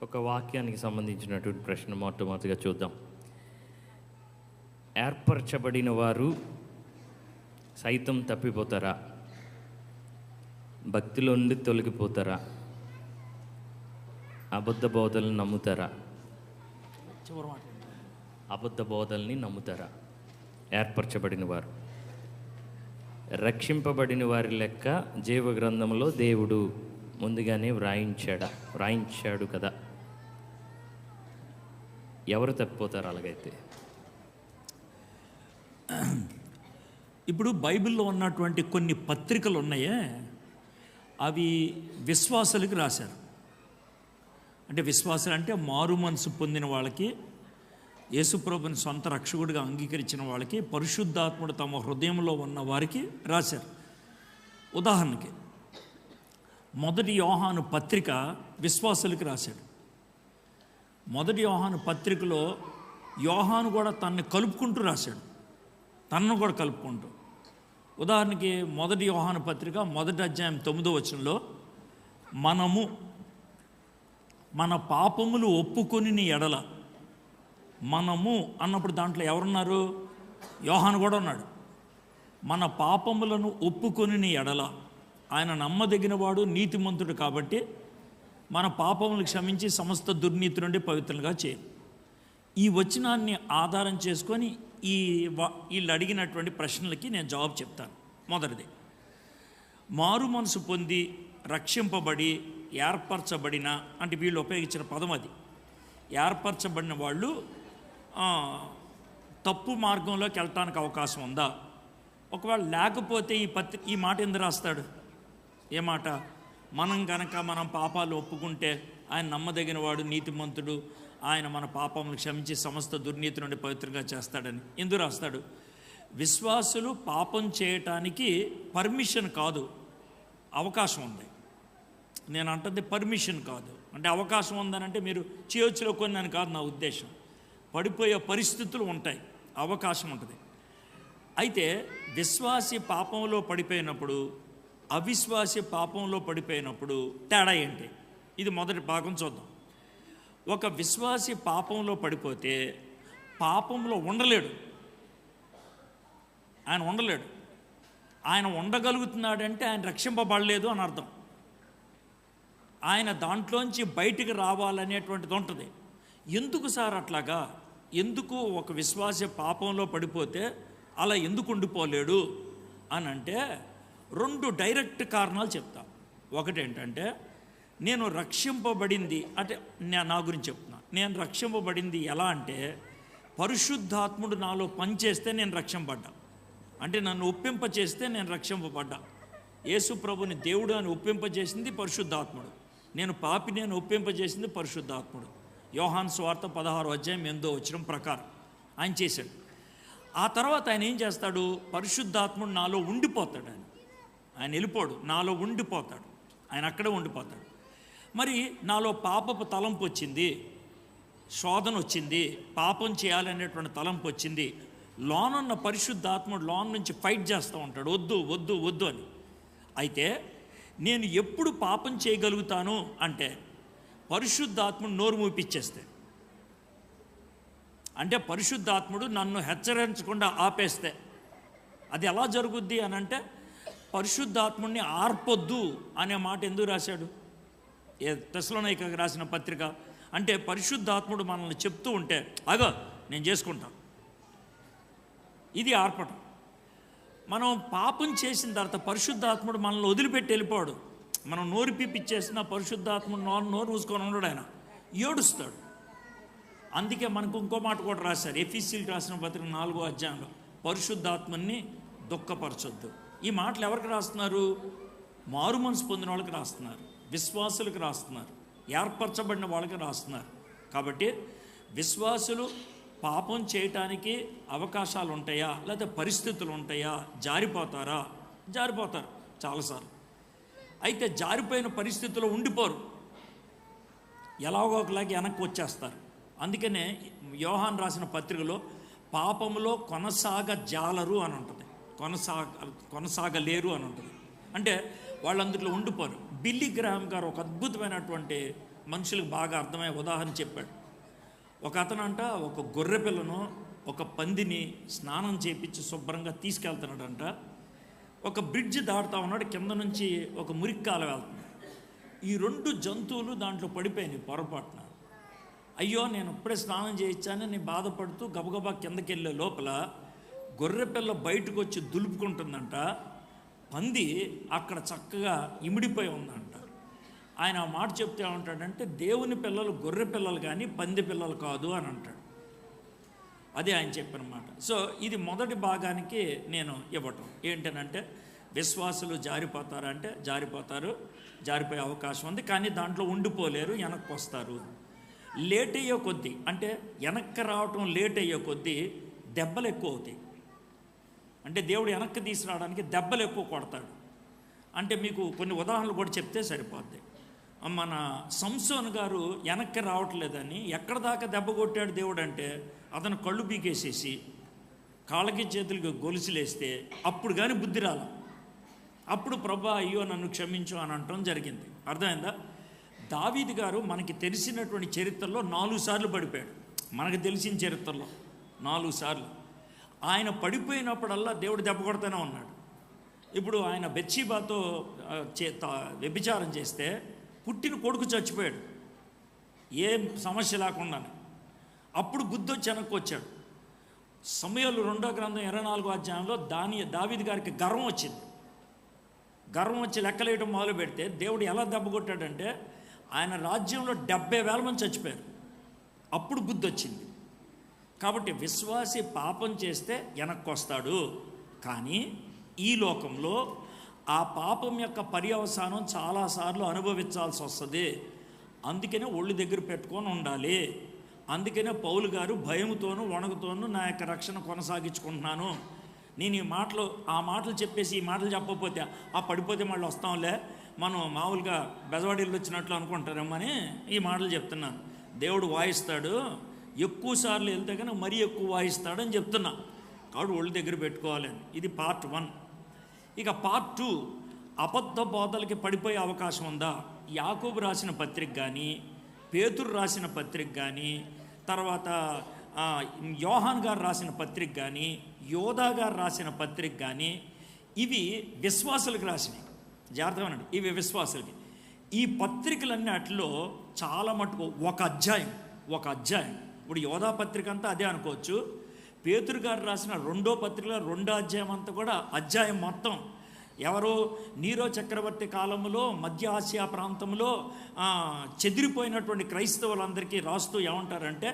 ఒక వాక్యానికి సంబంధించినటువంటి ప్రశ్న మొట్టమొదటిగా చూద్దాం. ఏర్పరచబడిన వారు సైతం తప్పిపోతారా? భక్తిలో నుండి తొలగిపోతారా? అబద్ధ బోధల్ని నమ్ముతారా? అబద్ధ బోధల్ని నమ్ముతారా? ఏర్పరచబడిన వారు, రక్షింపబడిన వారి లెక్క జీవ గ్రంథంలో దేవుడు ముందుగానే వ్రాయించాడు కదా. ఎవరు తప్పిపోతారు అలాగైతే? ఇప్పుడు బైబిల్లో ఉన్నటువంటి కొన్ని పత్రికలు ఉన్నాయే, అవి విశ్వాసులకి రాశారు. అంటే విశ్వాసులు అంటే మారు మనసు పొందిన వాళ్ళకి, యేసుప్రభుని సొంత రక్షకుడిగా అంగీకరించిన వాళ్ళకి, పరిశుద్ధాత్ముడు తమ హృదయంలో ఉన్న వారికి రాశారు. ఉదాహరణకి 1 యోహాను పత్రిక విశ్వాసులకి రాశాడు. 1 యోహాను పత్రికలో యోహాను కూడా తనని కలుపుకుంటూ రాశాడు, తనను కూడా కలుపుకుంటూ. ఉదాహరణకి 1 యోహాను పత్రిక 1వ అధ్యాయం 9వ వచనంలో, మనము మన పాపములు ఒప్పుకొని ఎడల, మనము అన్నప్పుడు దాంట్లో ఎవరున్నారు? యోహాను కూడా ఉన్నాడు. మన పాపములను ఒప్పుకొని ఎడల, ఆయన నమ్మదగిన వాడు, నీతిమంతుడు కాబట్టి మన పాపములు క్షమించి సమస్త దుర్నీతి నుండి పవిత్రంగా చేయాలి. ఈ వచనాన్ని ఆధారం చేసుకొని వీళ్ళు అడిగినటువంటి ప్రశ్నలకి నేను జవాబు చెప్తాను. మొదటిది, మారు మనసు పొంది రక్షింపబడి ఏర్పరచబడిన, అంటే వీళ్ళు ఉపయోగించిన పదం అది. ఏర్పరచబడిన వాళ్ళు తప్పు మార్గంలోకి వెళ్ళటానికి అవకాశం ఉందా? ఒకవేళ లేకపోతే ఈ మాట ఎందుకు రాస్తాడు? ఏ మాట? మనం కనుక మనం పాపాలు ఒప్పుకుంటే ఆయన నమ్మదగిన వాడు, నీతిమంతుడు, ఆయన మన పాపములు క్షమించి సమస్త దుర్నీతి నుండి పవిత్రంగా చేస్తాడని ఎందుకు రాస్తాడు? విశ్వాసులు పాపం చేయటానికి పర్మిషన్ కాదు, అవకాశం ఉంది. నేను అంటుంది పర్మిషన్ కాదు, అంటే అవకాశం ఉందనంటే మీరు చేయొచ్చులో కొన్ని అని కాదు నా ఉద్దేశం. పడిపోయే పరిస్థితులు ఉంటాయి, అవకాశం ఉంటుంది. అయితే విశ్వాసి పాపంలో పడిపోయినప్పుడు, అవిశ్వాసి పాపంలో పడిపోయినప్పుడు తేడా ఏంటి? ఇది మొదటి భాగం చూద్దాం. ఒక విశ్వాసి పాపంలో పడిపోతే పాపంలో ఉండలేడు, ఆయన ఉండలేడు. ఆయన ఉండగలుగుతున్నాడంటే ఆయన రక్షింపబడలేదు అని అర్థం. ఆయన దాంట్లోంచి బయటికి రావాలనేటువంటిది ఉంటుంది. ఎందుకు సార్ అట్లాగా? ఎందుకు ఒక విశ్వాసి పాపంలో పడిపోతే అలా ఎందుకు ఉండిపోలేడు అని అంటే 2 డైరెక్ట్ కారణాలు చెప్తా. ఒకటేంటంటే, నేను రక్షింపబడింది అంటే నా గురించి చెప్తున్నా. నేను రక్షింపబడింది ఎలా అంటే, పరిశుద్ధాత్ముడు నాలో పనిచేస్తే నేను రక్షింపబడ్డా. అంటే నన్ను ఒప్పింపచేస్తే నేను రక్షింపబడ్డా. యేసు ప్రభుని దేవుడు అని ఒప్పింపజేసింది పరిశుద్ధాత్ముడు. నేను పాపిని అని ఒప్పింపజేసింది పరిశుద్ధాత్ముడు. యోహాను సువార్త 16వ అధ్యాయం 8వ వచనం ప్రకారం ఆయన చేశాడు. ఆ తర్వాత ఆయన ఏం చేస్తాడు? పరిశుద్ధాత్ముడు నాలో ఉండిపోతాడు. ఆయన వెళ్ళిపోడు, నాలో ఉండిపోతాడు. ఆయన అక్కడే ఉండిపోతాడు. మరి నాలో పాపపు తలంపు వచ్చింది, శోధన వచ్చింది, పాపం చేయాలనేటువంటి తలంపు వచ్చింది. లోనున్న పరిశుద్ధాత్ముడు లోన్ నుంచి ఫైట్ చేస్తూ ఉంటాడు, వద్దు వద్దు వద్దు అని. అయితే నేను ఎప్పుడు పాపం చేయగలుగుతాను అంటే, పరిశుద్ధాత్ముడు నోరు మూపిచ్చేస్తే, అంటే పరిశుద్ధాత్ముడు నన్ను హెచ్చరించకుండా ఆపేస్తే. అది ఎలా జరుగుద్ది అని అంటే, పరిశుద్ధాత్ముడిని ఆర్పొద్దు అనే మాట ఎందుకు రాశాడు? తెస్సలోనికైకి రాసిన పత్రిక. అంటే పరిశుద్ధాత్ముడు మనల్ని చెప్తూ ఉంటే, అగో నేను చేసుకుంటా, ఇది ఆర్పటం. మనం పాపం చేసిన తర్వాత పరిశుద్ధాత్ముడు మనల్ని వదిలిపెట్టి వెళ్ళిపోడు. మనం నోరు పిప్పిచ్చేసిన పరిశుద్ధాత్ముడు నోరు మూసుకొని ఉండడు, ఆయన ఏడుస్తాడు. అందుకే మనకు ఇంకో మాట కూడా రాశారు, ఎఫెసీయులకు రాసిన పత్రిక 4వ అధ్యాయంలో, పరిశుద్ధాత్మని దుఃఖపరచొద్దు. ఈ మాటలు ఎవరికి రాస్తున్నారు? మారు మనసు పొందిన వాళ్ళకి రాస్తున్నారు, విశ్వాసులకు రాస్తున్నారు, ఏర్పరచబడిన వాళ్ళకి రాస్తున్నారు. కాబట్టి విశ్వాసులు పాపం చేయటానికి అవకాశాలు ఉంటాయా, లేకపోతే పరిస్థితులు ఉంటాయా? జారిపోతారా? జారిపోతారు చాలాసార్లు. అయితే జారిపోయిన పరిస్థితుల్లో ఉండిపోరు, ఎలాగో ఒకలాగా వెనక్కి వచ్చేస్తారు. అందుకనే యోహాను రాసిన పత్రికలో పాపములో కొనసాగజాలరు అని ఉంటుంది, కొనసాగలేరు అని ఉంటుంది. అంటే వాళ్ళందరిలో ఉండిపోరు. బిల్లీ గ్రాహం గారు ఒక అద్భుతమైనటువంటి మనుషులకు బాగా అర్థమయ్యే ఉదాహరణ చెప్పాడు. ఒక అతనంట ఒక గొర్రె పిల్లను ఒక పందిని స్నానం చేపించి శుభ్రంగా తీసుకెళ్తున్నాడంట. ఒక బ్రిడ్జ్ దాటుతా ఉన్నాడు, కింద నుంచి ఒక మురికి కాలువ వెళ్తుంది. ఈ 2 జంతువులు దాంట్లో పడిపోయినాయి పొరపాటున. అయ్యో నేను ఇప్పుడే స్నానం చేయించానని బాధపడుతూ గబగబా కిందకి వెళ్ళే లోపల గొర్రెపిల్ల బయటకు వచ్చి దులుపుకుంటుందంట. పంది అక్కడ చక్కగా ఇమిడిపోయి ఉందంట. ఆయన ఆ మాట చెప్తే ఏమంటాడంటే, దేవుని పిల్లలు గొర్రె పిల్లలు కానీ పంది పిల్లలు కాదు అని అంటాడు. అదే ఆయన చెప్పిన మాట. సో ఇది మొదటి భాగానికి నేను ఇవ్వటం ఏంటనంటే, విశ్వాసులు జారిపోతారంటే జారిపోతారు, జారిపోయే అవకాశం ఉంది, కానీ దాంట్లో ఉండిపోలేరు, వెనక్కి వస్తారు. లేట్ అయ్యే కొద్దీ, అంటే వెనక్కి రావటం లేట్ అయ్యే కొద్దీ దెబ్బలు ఎక్కువ అవుతాయి. అంటే దేవుడు వెనక్కి తీసుకురావడానికి దెబ్బలు ఎక్కువ కొడతాడు. అంటే మీకు కొన్ని ఉదాహరణలు కూడా చెప్తే సరిపోద్ది. మన సంసోన్ గారు వెనక్కి రావట్లేదని ఎక్కడ దాకా దెబ్బ కొట్టాడు దేవుడు అంటే, అతను కళ్ళు పీకేసేసి కాళ్ళకి చేతులకి గొలుసులేస్తే అప్పుడు కానీ బుద్ధి రాల. అప్పుడు ప్రభా అయ్యో నన్ను క్షమించు అని అనటం జరిగింది. అర్థమైందా? దావీదు గారు మనకి తెలిసినటువంటి చరిత్రలో 4 సార్లు పడిపోయాడు. మనకు తెలిసిన చరిత్రలో 4 సార్లు. ఆయన పడిపోయినప్పుడల్లా దేవుడు దెబ్బ కొడుతూనే ఉన్నాడు. ఇప్పుడు ఆయన బెత్షెబాతో వ్యభిచారం చేస్తే పుట్టిన కొడుకు చచ్చిపోయాడు, ఏం సమస్య లేకుండానే. అప్పుడు బుద్ధి వచ్చి వెనక్కి వచ్చాడు. సమూయేలు 2వ గ్రంథం 24వ అధ్యాయంలో దావీదు గారికి గర్వం వచ్చింది. గర్వం వచ్చి లెక్కలేయడం మొదలు పెడితే దేవుడు ఎలా దెబ్బ కొట్టాడంటే, ఆయన రాజ్యంలో 70,000 మంది చచ్చిపోయారు. అప్పుడు బుద్ధి వచ్చింది. కాబట్టి విశ్వాసి పాపం చేస్తే వెనక్కి వస్తాడు, కానీ ఈ లోకంలో ఆ పాపం యొక్క పర్యవసానం చాలాసార్లు అనుభవించాల్సి వస్తుంది. అందుకనే ఒళ్ళు దగ్గర పెట్టుకొని ఉండాలి. అందుకనే పౌలు గారు భయంతోనూ వణుకుతోనూ నా యొక్క రక్షణ కొనసాగించుకుంటున్నాను. నేను ఆ మాటలు చెప్పేసి ఈ మాటలు చెప్పకపోతే పడిపోతే మళ్ళీ వస్తాంలే, మనం మామూలుగా బెజవాడీలు వచ్చినట్లు అనుకుంటారేమో అని ఈ మాటలు చెప్తున్నాను. దేవుడు వాయిస్తాడు, ఎక్కువ సార్లు వెళ్తే కానీ మరీ ఎక్కువ వాయిస్తాడని చెప్తున్నా. కాబట్టి ఒళ్ళు దగ్గర పెట్టుకోవాలని. ఇది పార్ట్ 1. ఇక పార్ట్ 2, అబద్ధ బోధలకి పడిపోయే అవకాశం ఉందా? యాకోబు రాసిన పత్రిక కానీ, పేతురు రాసిన పత్రిక కానీ, తర్వాత యోహాన్ గారు రాసిన పత్రిక కానీ, యోధా గారు రాసిన పత్రిక కానీ, ఇవి విశ్వాసులకు రాసినవి. జాగ్రత్తగా ఉండండి, ఇవి విశ్వాసులకి. ఈ పత్రికలన్నిటిలో చాలా మటుకు ఒక అధ్యాయం. ఇప్పుడు యోధా పత్రిక అంతా అదే అనుకోవచ్చు. పేతురు గారు రాసిన 2వ పత్రికలో 2వ అధ్యాయం అంతా కూడా అధ్యాయం మొత్తం ఎవరు నీరో చక్రవర్తి కాలంలో మధ్య ఆసియా ప్రాంతంలో చెదిరిపోయినటువంటి క్రైస్తవులందరికీ రాస్తూ ఏమంటారంటే,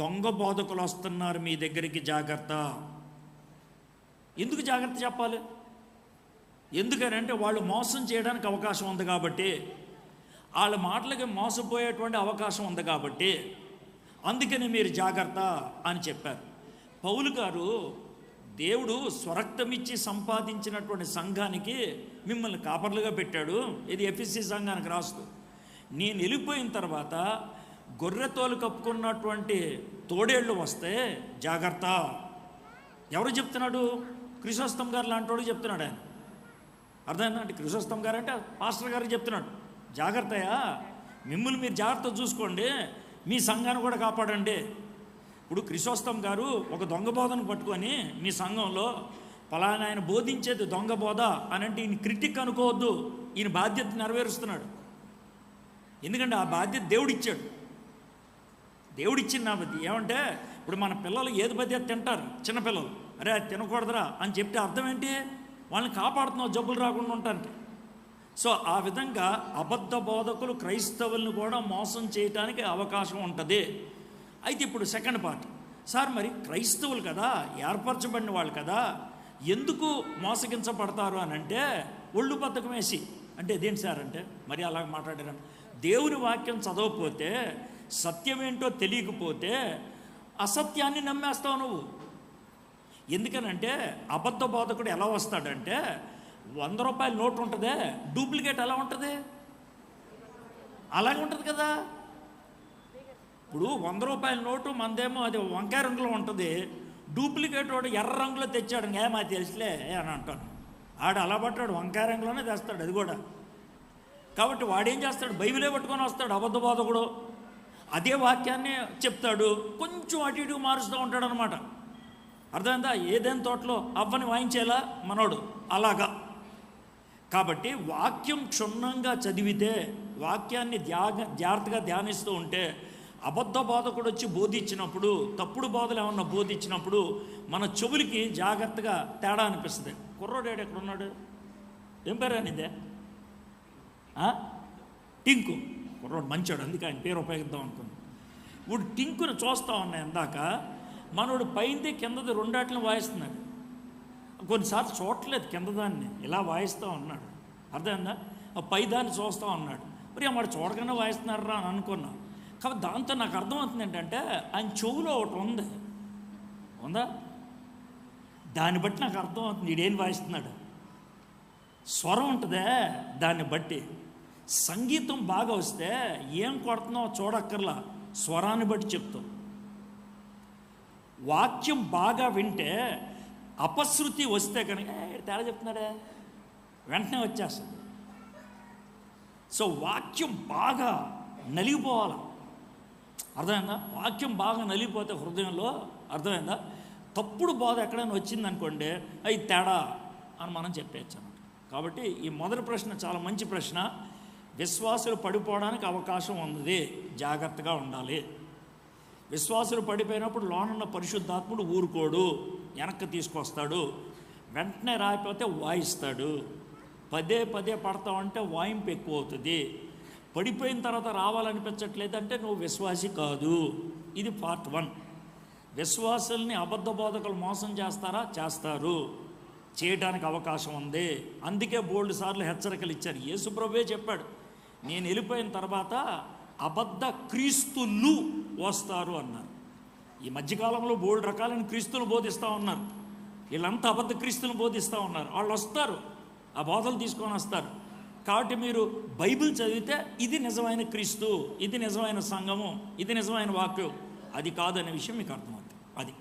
దొంగ బోధకులు వస్తున్నారు మీ దగ్గరికి, జాగ్రత్త. ఎందుకు జాగ్రత్త చెప్పాలి? ఎందుకనంటే వాళ్ళు మోసం చేయడానికి అవకాశం ఉంది కాబట్టి, వాళ్ళ మాటలకి మోసపోయేటువంటి అవకాశం ఉంది కాబట్టి, అందుకని మీరు జాగ్రత్త అని చెప్పారు. పౌలు గారు దేవుడు స్వరక్తమిచ్చి సంపాదించినటువంటి సంఘానికి మిమ్మల్ని కాపర్లుగా పెట్టాడు. ఇది ఎఫెసీ సంఘానికి రాస్తూ, నేను వెళ్ళిపోయిన తర్వాత గొర్రెతోలు కప్పుకున్నటువంటి తోడేళ్ళు వస్తే జాగ్రత్త. ఎవరు చెప్తున్నాడు? క్రిసోస్తం గారు లాంటి వాడు చెప్తున్నాడు. ఆయన అర్థమైందా? అంటే క్రిసోస్తం గారు అంటే పాస్టర్ గారికి చెప్తున్నాడు, జాగ్రత్తయా, మిమ్మల్ని మీరు జాగ్రత్త చూసుకోండి, మీ సంఘాన్ని కూడా కాపాడండి. ఇప్పుడు క్రిసోస్తం గారు ఒక దొంగ బోధను పట్టుకొని మీ సంఘంలో పలానా ఆయన బోధించేది దొంగ బోధ అని అంటే ఈయన క్రిటిక్ అనుకోవద్దు, ఈయన బాధ్యత నెరవేరుస్తున్నాడు. ఎందుకంటే ఆ బాధ్యత దేవుడిచ్చాడు. దేవుడిచ్చింది నా బుద్ధి. ఏమంటే ఇప్పుడు మన పిల్లలు ఏది పద్ధతి అది తింటారు, చిన్నపిల్లలు, అరే అది తినకూడదురా అని చెప్తే అర్థం ఏంటి? వాళ్ళని కాపాడుతున్నావు జబ్బులు రాకుండా ఉండటానికి. సో ఆ విధంగా అబద్ధ బోధకులు క్రైస్తవులను కూడా మోసం చేయడానికి అవకాశం ఉంటుంది. అయితే ఇప్పుడు సెకండ్ పార్ట్, సార్ మరి క్రైస్తవులు కదా, ఏర్పరచబడిన వాళ్ళు కదా, ఎందుకు మోసగించబడతారు అని అంటే, ఒళ్ళు బద్ధకం వేసి అంటే ఇదేంటి సార్ అంటే, మరి అలాగ మాట్లాడారు. దేవుని వాక్యం చదవకపోతే, సత్యమేంటో తెలియకపోతే అసత్యాన్ని నమ్మేస్తావు నువ్వు. ఎందుకనంటే అబద్ధ బోధకుడు ఎలా వస్తాడంటే, 100 రూపాయల నోటు ఉంటుందే, డూప్లికేట్ ఎలా ఉంటుంది? అలాగే ఉంటుంది కదా. ఇప్పుడు 100 రూపాయల నోటు మనదేమో అది వంకాయ రంగులో ఉంటుంది, డూప్లికేట్ వాడు ఎర్ర రంగులో తెచ్చాడు, ఏమా తెలుసులే అని అంటాను. ఆడు అలా పట్టాడు, వంకాయ రంగులోనే తెస్తాడు. అది కూడా కాబట్టి వాడేం చేస్తాడు, బైబిలే పట్టుకొని వస్తాడు అబద్ధ బోధకుడు. అదే వాక్యాన్ని చెప్తాడు, కొంచెం అటు ఇటు మారుస్తూ ఉంటాడు అనమాట. అర్థమైందా? ఏదైనా తోటలో అవ్వని వాయించేలా మనోడు అలాగా. కాబట్టి వాక్యం క్షుణ్ణంగా చదివితే, వాక్యాన్ని జాగ్రత్తగా ధ్యానిస్తూ ఉంటే, అబద్ధ బోధకుడు వచ్చి బోధించినప్పుడు, తప్పుడు బోధలు ఏమన్నా బోధించినప్పుడు మన చెవులకి జాగ్రత్తగా తేడా అనిపిస్తుంది. కుర్రోడేడు ఎక్కడున్నాడు? ఏం పేరు అనిదే? టింకు. కుర్రోడు మంచోడు, అందుకే ఆయన పేరు ఉపయోగిద్దాం అనుకున్నాను. ఇప్పుడు టింకును చూస్తూ ఉన్నాయి ఇందాక, మనోడు పైంది కిందది రెండాటిని వాయిస్తున్నాడు. కొన్నిసార్లు చూడట్లేదు కిందదాన్ని, ఇలా వాయిస్తూ ఉన్నాడు. అర్థమైందా? పైదాన్ని చూస్తూ ఉన్నాడు. మరి వాడు చూడకుండా వాయిస్తున్నారా అని అనుకున్నా. కాబట్టి దాంతో నాకు అర్థమవుతుంది ఏంటంటే, ఆయన చెవులో ఒకటి ఉందా, దాన్ని బట్టి నాకు అర్థమవుతుంది వీడేం వాయిస్తున్నాడు. స్వరం ఉంటుందే, దాన్ని బట్టి. సంగీతం బాగా వస్తే ఏం కొడుతున్నావు చూడక్కర్లా, స్వరాన్ని బట్టి చెప్తావు. వాక్యం బాగా వింటే అపశృతి వస్తే కనుక తేడా చెప్తున్నాడే వెంటనే వచ్చేస్తుంది. సో వాక్యం బాగా నలిగిపోవాలి. అర్థమైందా? వాక్యం బాగా నలిగిపోతే హృదయంలో, అర్థమైందా, తప్పుడు బోధ ఎక్కడైనా వచ్చిందనుకోండి, అది తేడా అని మనం చెప్పేయచ్చు అన్నమాట. కాబట్టి ఈ మొదటి ప్రశ్న చాలా మంచి ప్రశ్న. విశ్వాసులు పడిపోవడానికి అవకాశం ఉంది, జాగ్రత్తగా ఉండాలి. విశ్వాసులు పడిపోయినప్పుడు లోనున్న పరిశుద్ధాత్ముడు ఊరుకోడు, వెనక్కి తీసుకొస్తాడు. వెంటనే రాకపోతే వాయిస్తాడు. పదే పదే పడతావంటే వాయింపు ఎక్కువ అవుతుంది. పడిపోయిన తర్వాత రావాలనిపించట్లేదంటే నువ్వు విశ్వాసి కాదు. ఇది పార్ట్ 1. విశ్వాసుల్ని అబద్ధ బోధకులు మోసం చేస్తారా? చేస్తారు, చేయడానికి అవకాశం ఉంది. అందుకే బోల్డ్ సార్లు హెచ్చరికలు ఇచ్చారు. యేసుప్రభువే చెప్పాడు, నేను వెళ్ళిపోయిన తర్వాత అబద్ధ క్రీస్తులు వస్తారు అన్నారు. ఈ మధ్యకాలంలో బోల్డ్ రకాలైన క్రీస్తులు బోధిస్తూ ఉన్నారు. వీళ్ళంతా అబద్ధ క్రీస్తులు బోధిస్తూ ఉన్నారు. వాళ్ళు వస్తారు, ఆ బోధలు తీసుకొని వస్తారు. కాబట్టి మీరు బైబిల్ చదివితే ఇది నిజమైన క్రీస్తు, ఇది నిజమైన సంఘము, ఇది నిజమైన వాక్యం, అది కాదనే విషయం మీకు అర్థమవుతుంది. అది